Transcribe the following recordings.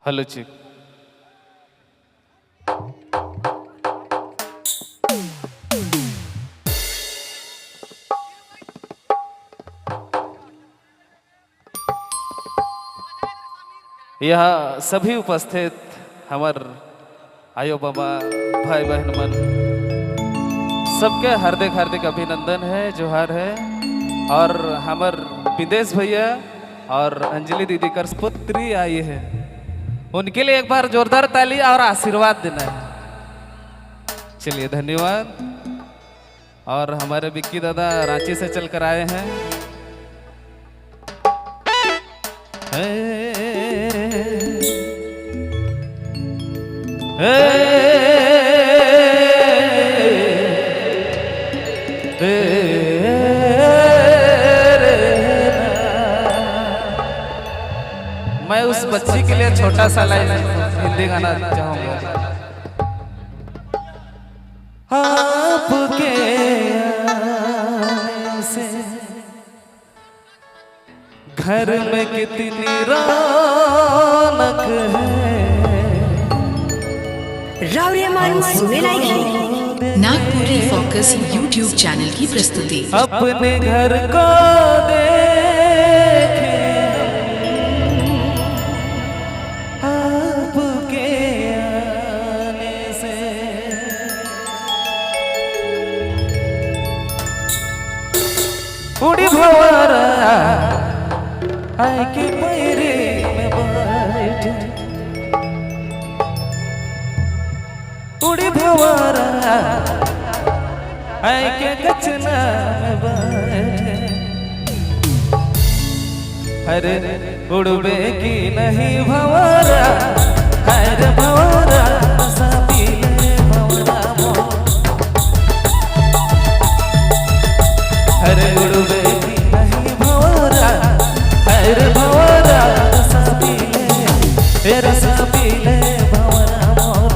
Hello चिक। यहाँ सभी उपस्थित हमार आयो बाबा भाई बहन मन सबके हार्दिक हार्दिक अभिनंदन है, जोहार है। और हमार विदेश भैया और अंजलि दीदी कर पुत्री आई है, उनके लिए एक बार जोरदार ताली और आशीर्वाद देना है। चलिए धन्यवाद। और हमारे विक्की दादा रांची से चल कर आए हैं। मैं उस बच्ची के लिए छोटा सा लाइन हिंदी गाना चाहूंगा। आपके आने से घर में कितनी रौनक है। रावरियामान सुने लायक है। नागपुरी फोकस यूट्यूब चैनल की प्रस्तुति। अपने घर को देखे आपके आने से, उड़ी भंवरा आए के पैरे में बैठे, उड़ी भंवरा आए के कचना में बैठे। अरे उड़बे की नहीं भंवरा, अरे भंवरा साथी ले भंवरा मोर। अरे उड़बे की नहीं भंवरा, अरे भंवरा साथी ले रसापी ले भंवरा मोर।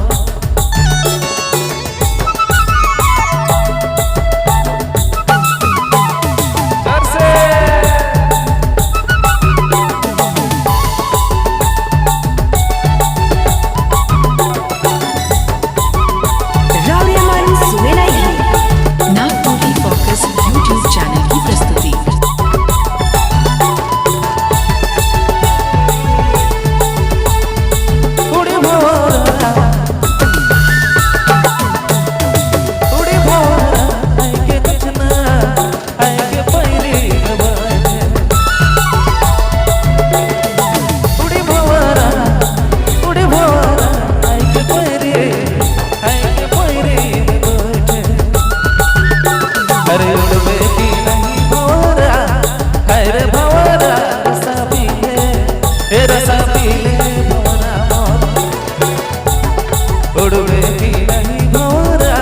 नागपुरी फोकस यूट्यूब चैनल की प्रस्तुति। उड़ी भंवरा, उड़ी भंवरा आए के कचना, आए के पैरी में बैठे। उड़ी भंवरा, उड़ी भंवरा आए के पैरी, आए के पैरी में बैठे। अरे उड़बे की नहीं भंवरा, अरे भंवरा रसा पी ले, रसा पी ले भंवरा मोर। उड़बे की नहीं भंवरा,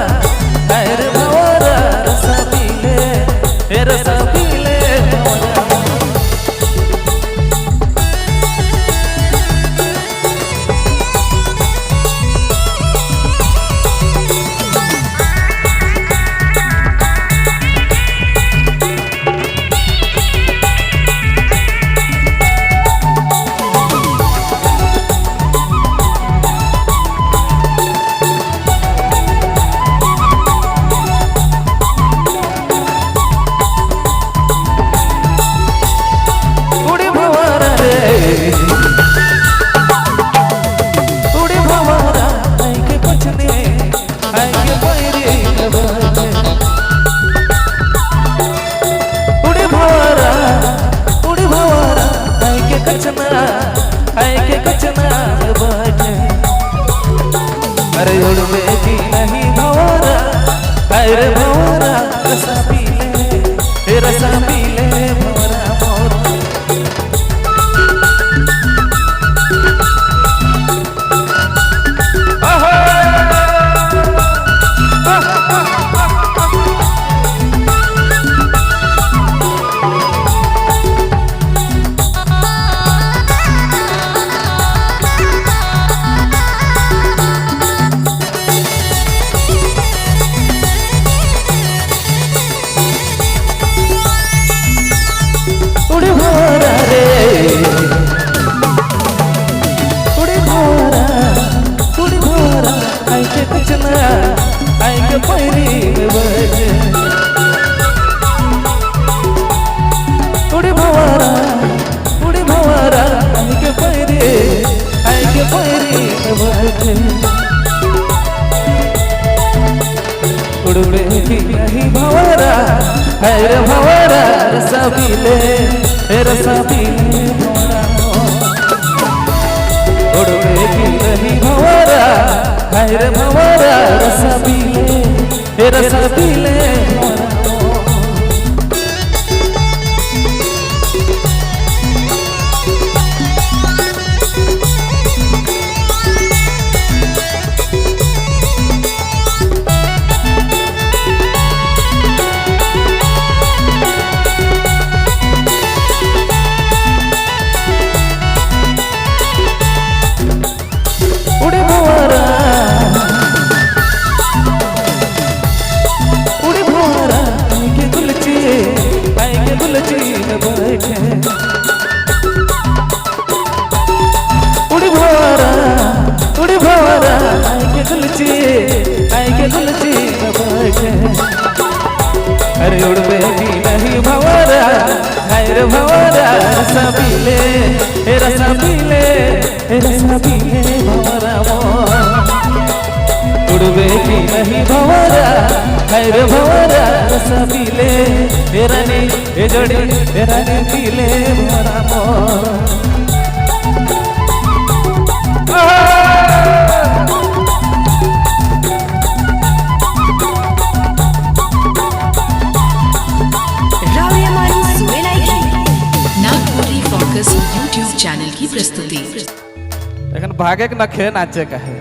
अरे भंवरा रसा पी ले, रसा पी ले भंवरा मोर। उड़ी भंवरा रे, उड़ी भंवरा आए के पछने, आए के पैरी में बैठे। उड़ी भंवरा, उड़ी भंवरा आए के कचना, आए के कचना में बैठे। अरे उड़बे की नहीं भंवरा, अरे भंवरा रसा पी ले, रसा पी ले भंवरा मोर। है रे भंवरा रसबीले रसबीले उड़वे की नहीं भंवरा है रे भंवरा रसबीले रसबीले उड़े भंवरा आएंगे गुलची में बैठे उड़ी भंवरा आएंगे गुलची में बैठे अरे उड़वे की नहीं भंवरा है रे भंवरा रसबीले रसबीले भंवरा उड़वे की नहीं भंवरा है रे भंवरा रसबीले तेरा ने ए जोड़ी तेरा ने पीले भंवरा मोर रावळीमान सुनेलाई नागपुरी फोकस यूट्यूब चैनल की प्रस्तुति। लेकिन भागे के नखे नाचे का है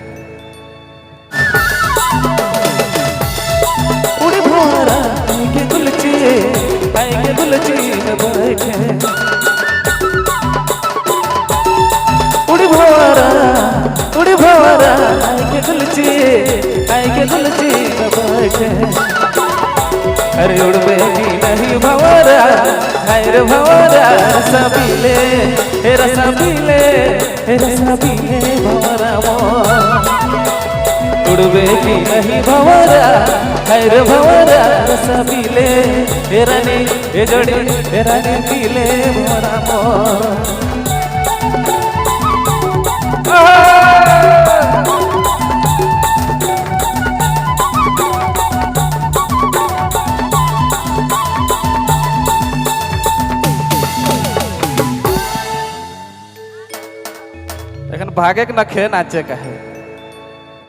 उड़ी भंवरा आएंगे गुलची में बैठे उड़ी भंवरा आएंगे गुलची में बैठे अरे उड़वे की नहीं भंवरा है रे भंवरा रसबीले भंवरा उड़वे की नहीं भंवरा है रे भंवरा रसबीले तेरा ने ए जोड़ी तेरा ने पीले भंवरा मोर लेकिन भागे के नखे नाचे का है